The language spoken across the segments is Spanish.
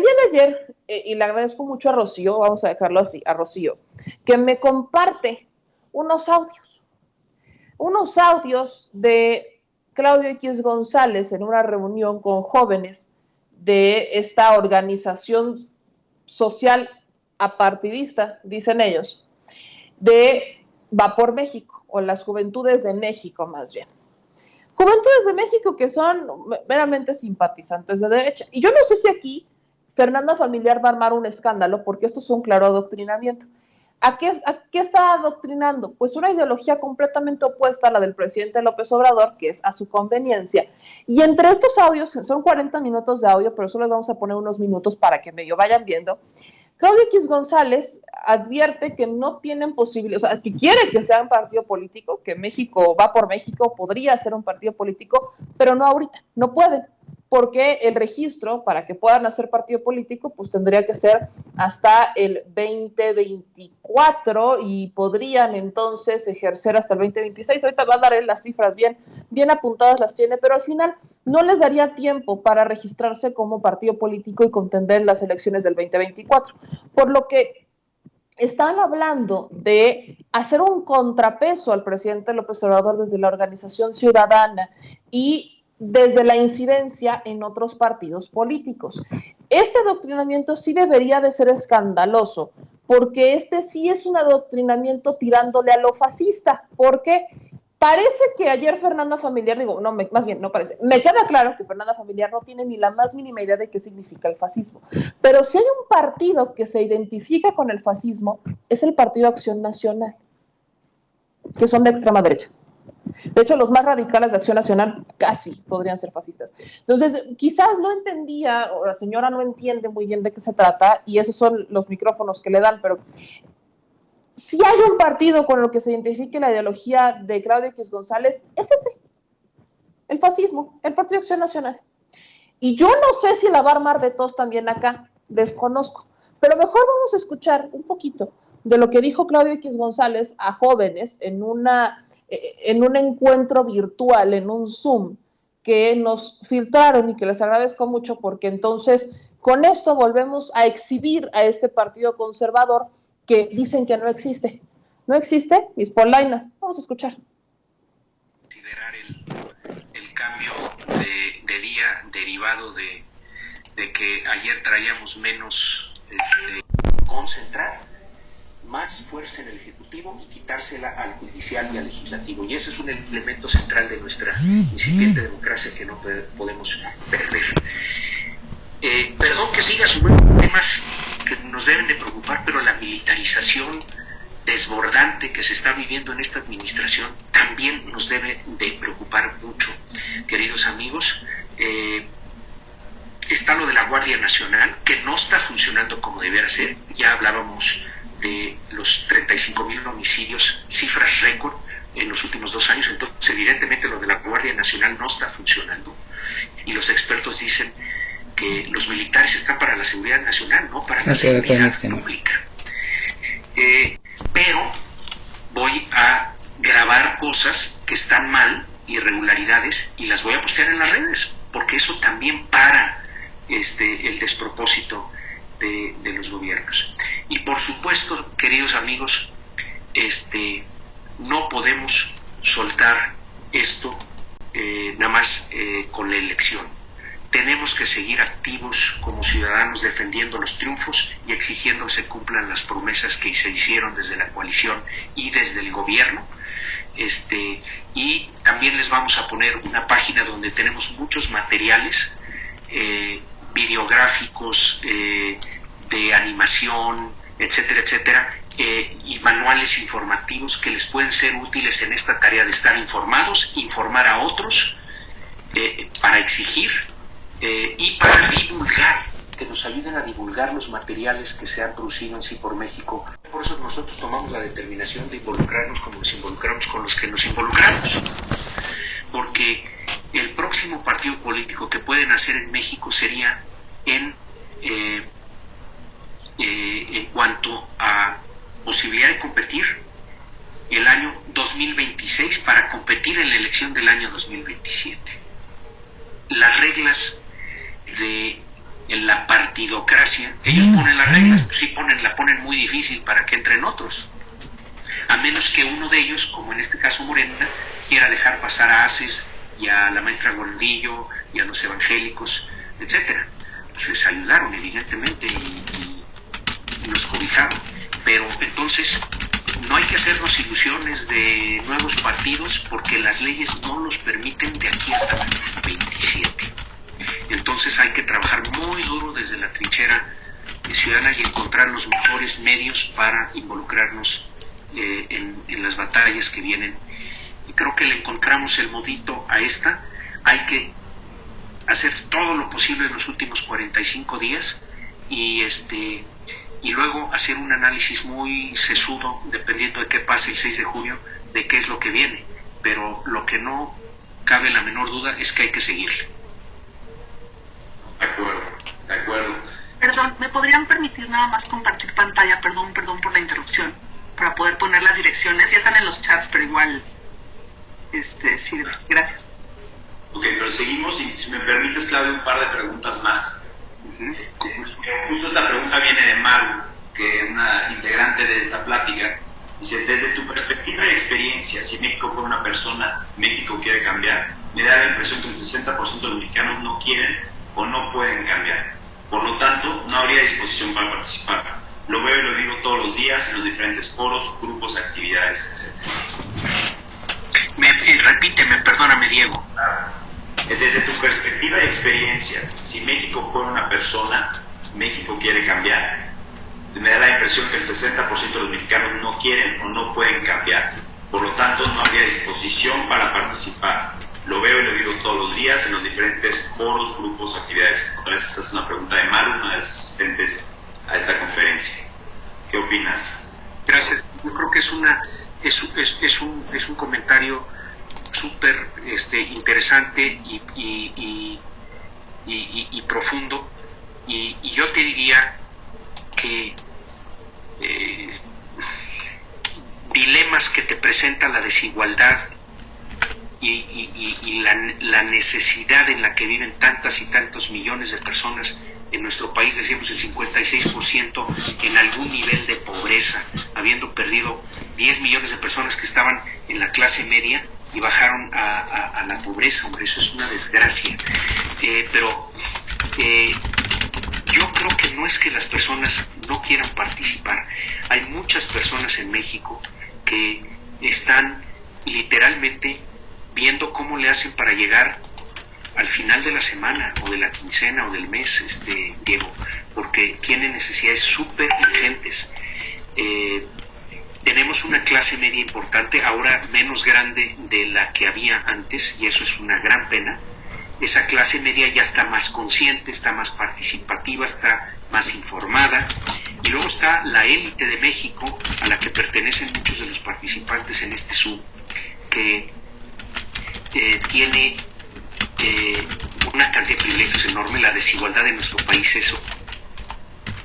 día de ayer, y le agradezco mucho a Rocío, vamos a dejarlo así, a Rocío, que me comparte unos audios, unos audios de Claudio X González en una reunión con jóvenes de esta organización social apartidista, dicen ellos, de Va por México, o las Juventudes de México más bien. Juventudes de México que son meramente simpatizantes de derecha. Y yo no sé si aquí Fernanda Familiar va a armar un escándalo, porque esto es un claro adoctrinamiento. ¿A qué está adoctrinando? Pues una ideología completamente opuesta a la del presidente López Obrador, que es a su conveniencia. Y entre estos audios, son 40 minutos de audio, pero solo les vamos a poner unos minutos para que medio vayan viendo. Claudio X González advierte que no tienen posibilidad, o sea, que quiere que sea un partido político, que México Va por México podría ser un partido político, pero no ahorita, no pueden, porque el registro para que puedan hacer partido político, pues tendría que ser hasta el 2024 y podrían entonces ejercer hasta el 2026. Ahorita va a dar las cifras bien apuntadas las tiene, pero al final no les daría tiempo para registrarse como partido político y contender en las elecciones del 2024. Por lo que están hablando de hacer un contrapeso al presidente López Obrador desde la organización ciudadana y desde la incidencia en otros partidos políticos. Este adoctrinamiento sí debería de ser escandaloso, porque este sí es un adoctrinamiento tirándole a lo fascista. ¿Por qué? Parece que ayer Fernanda Familiar, digo, no, más bien, no parece, me queda claro que Fernanda Familiar no tiene ni la más mínima idea de qué significa el fascismo, pero si hay un partido que se identifica con el fascismo, es el Partido Acción Nacional, que son de extrema derecha. De hecho, los más radicales de Acción Nacional casi podrían ser fascistas. Entonces, quizás no entendía, o la señora no entiende muy bien de qué se trata, y esos son los micrófonos que le dan, pero si hay un partido con el que se identifique la ideología de Claudio X González, es ese, el fascismo, el Partido Acción Nacional. Y yo no sé si la va a armar de tos también acá, desconozco, pero mejor vamos a escuchar un poquito de lo que dijo Claudio X González a jóvenes en un encuentro virtual, en un Zoom, que nos filtraron y que les agradezco mucho porque entonces con esto volvemos a exhibir a este partido conservador que dicen que no existe. No existe, mis polainas. Vamos a escuchar. Considerar el cambio de día derivado de que ayer traíamos menos concentrar más fuerza en el Ejecutivo y quitársela al Judicial y al Legislativo. Y ese es un elemento central de nuestra incipiente democracia que no podemos perder. Perdón que siga sumando temas que nos deben de preocupar, pero la militarización desbordante que se está viviendo en esta administración también nos debe de preocupar mucho, queridos amigos. Está lo de la Guardia Nacional, que no está funcionando como debiera ser. Ya hablábamos de los 35,000 homicidios, cifras récord en los últimos 2 años, entonces evidentemente lo de la Guardia Nacional no está funcionando, y los expertos dicen que los militares están para la seguridad nacional, no para la seguridad pública. Pero voy a grabar cosas que están mal, irregularidades, y las voy a postear en las redes, porque eso también para el despropósito de los gobiernos. Y por supuesto, queridos amigos, no podemos soltar esto nada más con la elección. Tenemos que seguir activos como ciudadanos defendiendo los triunfos y exigiendo que se cumplan las promesas que se hicieron desde la coalición y desde el gobierno. Y también les vamos a poner una página donde tenemos muchos materiales videográficos, de animación, etcétera, etcétera, y manuales informativos que les pueden ser útiles en esta tarea de estar informados, informar a otros, para exigir y para divulgar, que nos ayuden a divulgar los materiales que se han producido en Sí por México. Por eso nosotros tomamos la determinación de involucrarnos como nos involucramos con los que nos involucramos, porque el próximo partido político que pueden hacer en México sería en cuanto a posibilidad de competir el año 2026 para competir en la elección del año 2027. Las reglas de la partida partidocracia, ellos ponen las reglas, pues sí la ponen muy difícil para que entren otros, a menos que uno de ellos, como en este caso Morena, quiera dejar pasar a ACES y a la maestra Gordillo y a los evangélicos, etcétera. Pues les ayudaron evidentemente y nos cobijaron, pero entonces no hay que hacernos ilusiones de nuevos partidos porque las leyes no los permiten de aquí hasta el 27. Entonces hay que trabajar muy duro desde la trinchera ciudadana y encontrar los mejores medios para involucrarnos en las batallas que vienen. Y creo que le encontramos el modito a esta. Hay que hacer todo lo posible en los últimos 45 días y luego hacer un análisis muy sesudo, dependiendo de qué pase el 6 de junio, de qué es lo que viene. Pero lo que no cabe la menor duda es que hay que seguirle. De acuerdo. Perdón, ¿me podrían permitir nada más compartir pantalla? Perdón por la interrupción, para poder poner las direcciones. Ya están en los chats, pero igual sirve. Gracias. Ok, pero seguimos, y si me permites, Claudio, un par de preguntas más. Justo esta pregunta viene de Maru, que es una integrante de esta plática. Dice, desde tu perspectiva y experiencia, si México fuera una persona, México quiere cambiar. Me da la impresión que el 60% de los mexicanos no quieren o no pueden cambiar. Por lo tanto, no habría disposición para participar. Lo veo y lo digo todos los días en los diferentes foros, grupos, actividades, etc. Repíteme, perdóname, Diego. Desde tu perspectiva y experiencia, si México fuera una persona, México quiere cambiar. Me da la impresión que el 60% de los mexicanos no quieren o no pueden cambiar. Por lo tanto, no habría disposición para participar. Lo veo y lo digo todos los días en los diferentes foros, grupos, actividades. Esta es una pregunta de Maru, una de las asistentes a esta conferencia. ¿Qué opinas? Gracias. Yo creo que es un comentario súper interesante y profundo. Y yo te diría que dilemas que te presenta la desigualdad y la necesidad en la que viven tantas y tantos millones de personas en nuestro país, decíamos el 56% en algún nivel de pobreza, habiendo perdido 10 millones de personas que estaban en la clase media y bajaron a la pobreza. Hombre, eso es una desgracia. Pero yo creo que no es que las personas no quieran participar. Hay muchas personas en México que están literalmente viendo cómo le hacen para llegar al final de la semana o de la quincena o del mes, Diego, porque tienen necesidades súper urgentes. Tenemos una clase media importante, ahora menos grande de la que había antes, y eso es una gran pena. Esa clase media ya está más consciente, está más participativa, está más informada. Y luego está la élite de México, a la que pertenecen muchos de los participantes en este Zoom, que tiene una cantidad de privilegios enorme. La desigualdad de nuestro país, eso,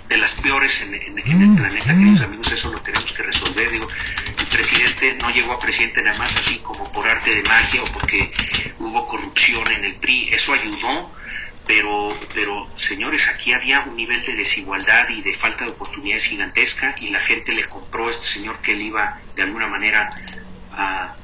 de las peores en el planeta, queridos amigos, eso lo tenemos que resolver. Digo, el presidente no llegó a presidente nada más así como por arte de magia o porque hubo corrupción en el PRI, eso ayudó, pero señores, aquí había un nivel de desigualdad y de falta de oportunidades gigantesca, y la gente le compró a este señor que él iba de alguna manera a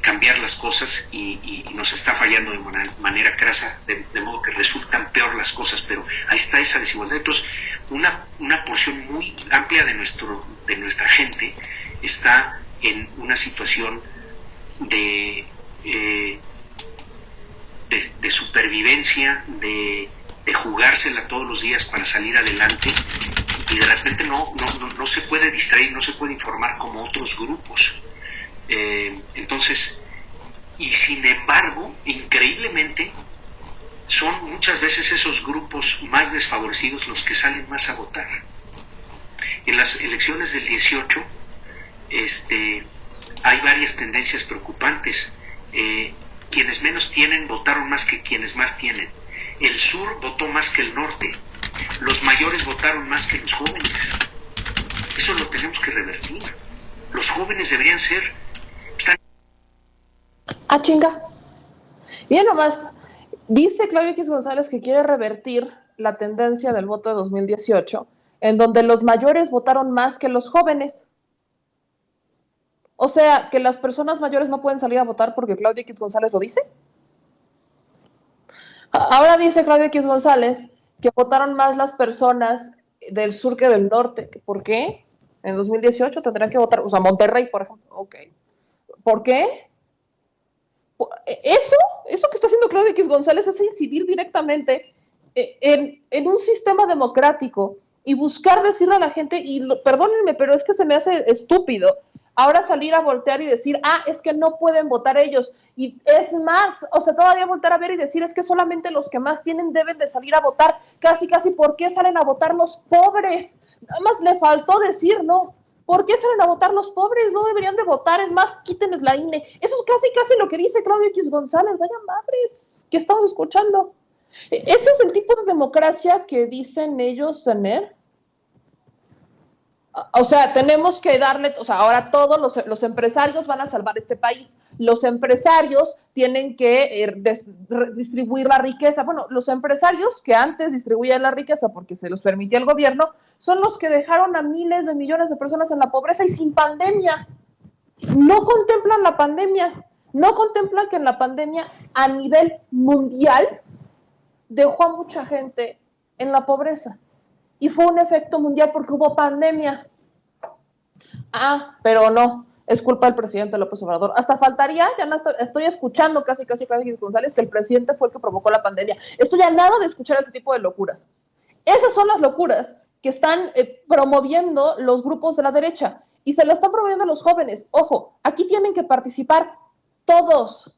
cambiar las cosas, y nos está fallando de manera crasa, de modo que resultan peor las cosas. Pero ahí está esa desigualdad. Entonces, una porción muy amplia de nuestra gente está en una situación de supervivencia, de jugársela todos los días para salir adelante, y de repente no se puede distraer, no se puede informar como otros grupos. Entonces, y sin embargo, increíblemente, son muchas veces esos grupos más desfavorecidos los que salen más a votar. En las elecciones del 18 hay varias tendencias preocupantes. Quienes menos tienen votaron más que quienes más tienen. El sur votó más que el norte. Los mayores votaron más que los jóvenes. Eso lo tenemos que revertir. Los jóvenes deberían ser... Chinga. Bien, nomás dice Claudio X González que quiere revertir la tendencia del voto de 2018, en donde los mayores votaron más que los jóvenes. O sea, que las personas mayores no pueden salir a votar porque Claudia X González lo dice. Ahora dice Claudia X González que votaron más las personas del sur que del norte. ¿Por qué? En 2018 tendrán que votar, o sea, Monterrey, por ejemplo. Ok. ¿Por qué? Eso que está haciendo Claudia X González es incidir directamente en un sistema democrático y buscar decirle a la gente, perdónenme, pero es que se me hace estúpido ahora salir a voltear y decir, es que no pueden votar ellos, y es más, o sea, todavía voltear a ver y decir, es que solamente los que más tienen deben de salir a votar, casi, ¿por qué salen a votar los pobres? Nada más le faltó decir, no, ¿por qué salen a votar los pobres? No deberían de votar, es más, quítenles la INE. Eso es casi lo que dice Claudia X González, vaya madres, que estamos escuchando. Ese es el tipo de democracia que dicen ellos tener. O sea, tenemos que darle, o sea, ahora todos los empresarios van a salvar este país. Los empresarios tienen que distribuir la riqueza. Bueno, los empresarios que antes distribuían la riqueza porque se los permitía el gobierno, son los que dejaron a miles de millones de personas en la pobreza y sin pandemia. No contemplan la pandemia. No contemplan que en la pandemia a nivel mundial dejó a mucha gente en la pobreza. Y fue un efecto mundial porque hubo pandemia. Pero no, es culpa del presidente López Obrador. Hasta faltaría, ya no estoy escuchando casi Claudia González, que el presidente fue el que provocó la pandemia. Estoy a nada de escuchar ese tipo de locuras. Esas son las locuras que están promoviendo los grupos de la derecha y se lo están promoviendo los jóvenes. Ojo, aquí tienen que participar todos,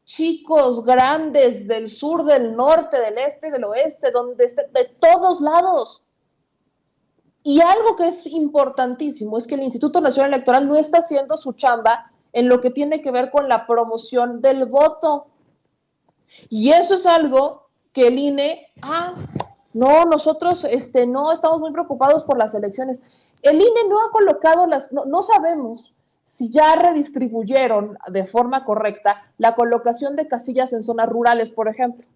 chicos, grandes, del sur, del norte, del este, del oeste, de todos lados. Y algo que es importantísimo es que el Instituto Nacional Electoral no está haciendo su chamba en lo que tiene que ver con la promoción del voto. Y eso es algo que el INE, no, nosotros no estamos muy preocupados por las elecciones. El INE no ha colocado no sabemos si ya redistribuyeron de forma correcta la colocación de casillas en zonas rurales, por ejemplo.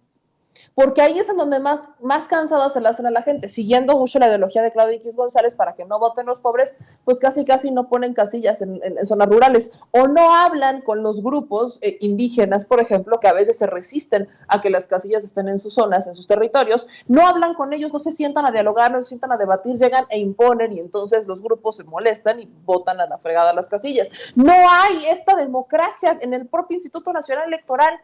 Porque ahí es en donde más cansadas se la hacen a la gente, siguiendo mucho la ideología de Claudia X González para que no voten los pobres, pues casi no ponen casillas en zonas rurales, o no hablan con los grupos indígenas, por ejemplo, que a veces se resisten a que las casillas estén en sus zonas, en sus territorios, no hablan con ellos, no se sientan a dialogar, no se sientan a debatir, llegan e imponen, y entonces los grupos se molestan y votan a la fregada las casillas. No hay esta democracia en el propio Instituto Nacional Electoral,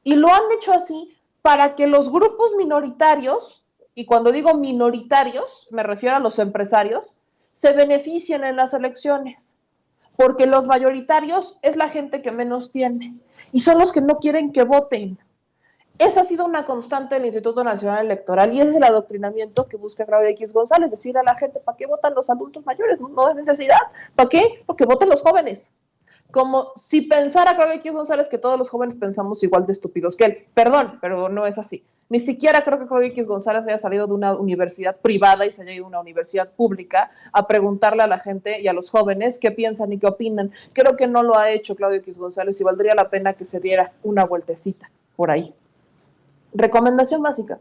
y lo han hecho así para que los grupos minoritarios, y cuando digo minoritarios, me refiero a los empresarios, se beneficien en las elecciones. Porque los mayoritarios es la gente que menos tiene, y son los que no quieren que voten. Esa ha sido una constante del Instituto Nacional Electoral, y ese es el adoctrinamiento que busca Claudia X González, decirle a la gente, ¿para qué votan los adultos mayores? No es necesidad. ¿Para qué? Porque voten los jóvenes. Como si pensara Claudia X González que todos los jóvenes pensamos igual de estúpidos que él. Perdón, pero no es así. Ni siquiera creo que Claudia X González haya salido de una universidad privada y se haya ido a una universidad pública a preguntarle a la gente y a los jóvenes qué piensan y qué opinan. Creo que no lo ha hecho Claudia X González y valdría la pena que se diera una vueltecita por ahí. Recomendación básica.